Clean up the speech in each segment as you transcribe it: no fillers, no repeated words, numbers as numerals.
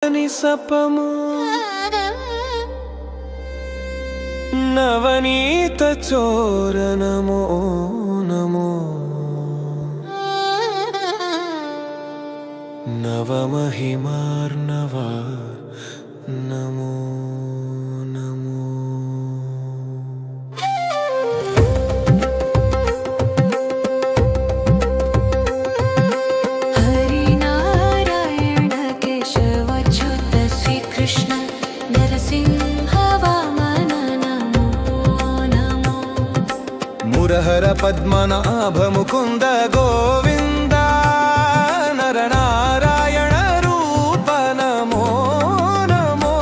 सपमो नवनीत चोर नमो नमो नवमहिमार्णव नमो नमो हरिनारायण केशवच्युत श्रीकृष्ण नरसिंह वामन नमो नमो मुरहर पद्मनाभ मुकुंद गोविंद नरनारायण रूप नमो नमो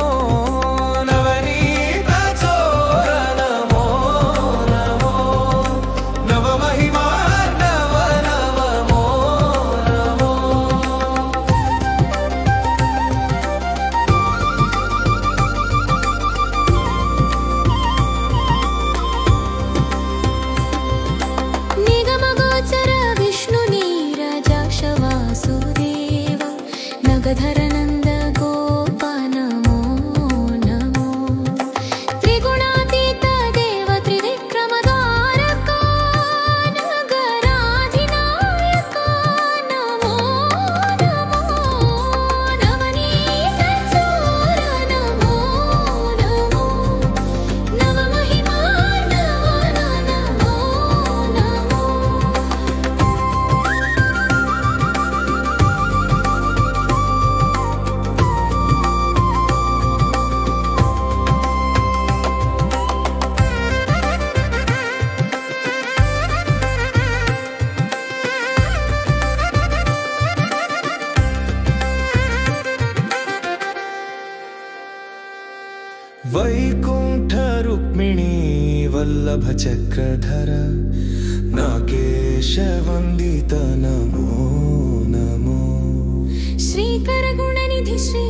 नवनीत चोर नमो नमो नवमहिमार्णव नमो नमो निगमगोचर विष्णु नीरजाक्ष वासुदेव नगधरनन्द गोप नमो नमो त्रिगुणातीत देव त्रिविक्रमधारक नगराधिनायक नमो नमो नवनीत चोर नमो नमो नवमहिमार्णव नमो नमो वैकुंठ रुक्मिणी वल्लभ चक्रधर नागेश वंदित नमो नमो श्रीकर गुणनिधि श्री